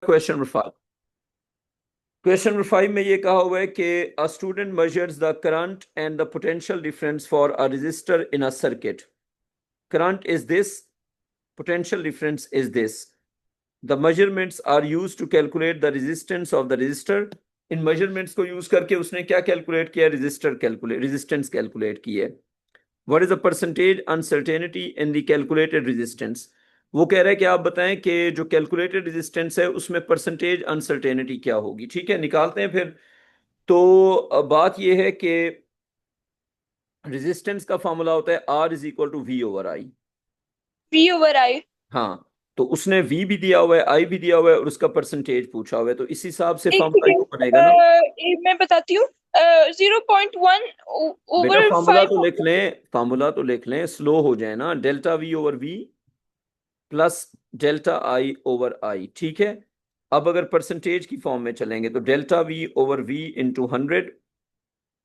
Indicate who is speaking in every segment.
Speaker 1: Question number 5। Question number 5 में ये कहा हुआ है कि a student measures the current and the potential difference for a resistor in a circuit. Current is this, potential difference is this. The measurements are used to calculate the resistance of the resistor. In measurements को use करके उसने क्या calculate किया? Resistance calculate की है। What is the percentage uncertainty in the calculated resistance? वो कह रहा है कि आप बताएं कि जो कैलकुलेटेड रेजिस्टेंस है उसमें परसेंटेज अनसर्टेनिटी क्या होगी। ठीक है, निकालते हैं फिर। तो बात यह है कि रेजिस्टेंस का फॉर्मूला होता है R is equal to V over I.
Speaker 2: V over I.
Speaker 1: हाँ, तो उसने V भी दिया हुआ है, I भी दिया हुआ है और उसका परसेंटेज पूछा हुआ है, तो इस हिसाब से
Speaker 2: एक
Speaker 1: फॉर्मूला
Speaker 2: सेकेंड,
Speaker 1: यूज बनेगा ना।
Speaker 2: मैं बताती हूँ। 0.1
Speaker 1: बेटा
Speaker 2: ओवर
Speaker 1: फॉर्मूला तो
Speaker 2: 5।
Speaker 1: लिख लें, फॉर्मूला तो लिख लें, स्लो हो जाए ना। Delta V over V plus delta I over I। ठीक है, अब अगर परसेंटेज की फॉर्म में चलेंगे तो delta V over V into 100।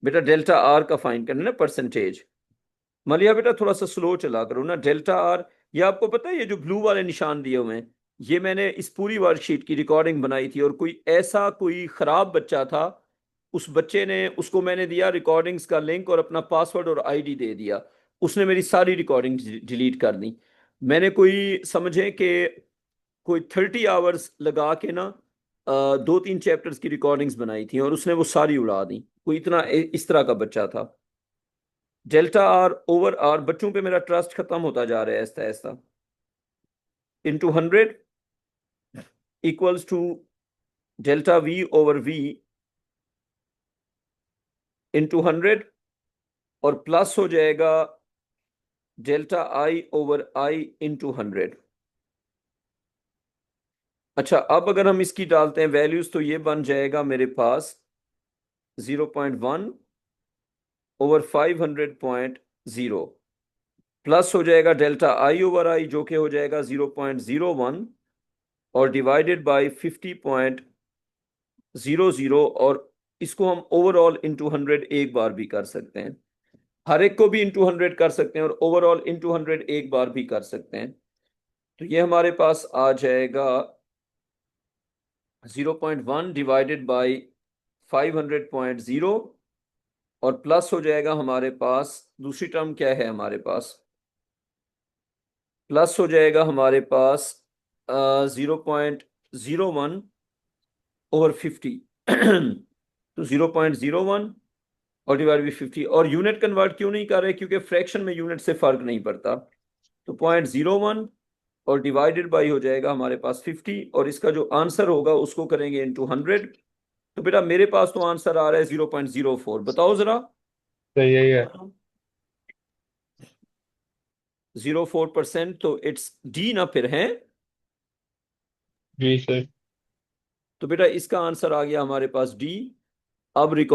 Speaker 1: बेटा डेल्टा R का फाइंड करना ना परसेंटेज। मलिया बेटा थोड़ा सा स्लो चला करो ना। डेल्टा R, ये आपको पता है ये जो ब्लू वाले निशान दिए हुए हैं, ये मैंने इस पूरी वर्कशीट की रिकॉर्डिंग बनाई थी और कोई खराब बच्चा था, उस बच्चे ने, उसको मैंने दिया रिकॉर्डिंग्स का लिंक और अपना पासवर्ड और आईडी दे दिया, उसने मेरी सारी रिकॉर्डिंग डिलीट कर दी। मैंने कोई समझे कि कोई 30 आवर्स लगा के ना 2-3 चैप्टर्स की रिकॉर्डिंग्स बनाई थी और उसने वो सारी उड़ा दी। कोई इतना इस तरह का बच्चा था। डेल्टा R ओवर R, बच्चों पे मेरा ट्रस्ट खत्म होता जा रहा है ऐसा ऐसा। Into 100 equals to delta V over V into 100 और प्लस हो जाएगा delta I over I into 100। अच्छा, अब अगर हम इसकी डालते हैं वैल्यूज तो ये बन जाएगा मेरे पास 0.1 ओवर 500.0 प्लस हो जाएगा डेल्टा I ओवर I जो कि हो जाएगा 0.01 और डिवाइडेड बाई 50.00। और इसको हम ओवरऑल इंटू 100 एक बार भी कर सकते हैं, हर एक को भी इंटू 100 कर सकते हैं और ओवरऑल इंटू 100 एक बार भी कर सकते हैं। तो ये हमारे पास आ जाएगा 0.1 डिवाइडेड बाई 500.0 और प्लस हो जाएगा हमारे पास, दूसरी टर्म क्या है हमारे पास, प्लस हो जाएगा हमारे पास 0.01 ओवर 50। तो 0.01 और डिवाइड बाई 50। और यूनिट कन्वर्ट क्यों नहीं कर रहे? क्योंकि फ्रैक्शन में यूनिट से फर्क नहीं पड़ता। तो 0.01 और डिवाइडेड बाई हो जाएगा हमारे पास 50 और इसका जो आंसर होगा उसको करेंगे इंटू 100। तो बेटा मेरे पास तो आंसर आ रहा है 0.04। बताओ जरा।
Speaker 3: सही है।
Speaker 1: 0.04%, तो इट्स डी ना फिर है।
Speaker 3: जी सर।
Speaker 1: तो बेटा इसका आंसर आ गया हमारे पास डी। अब रिकॉर्ड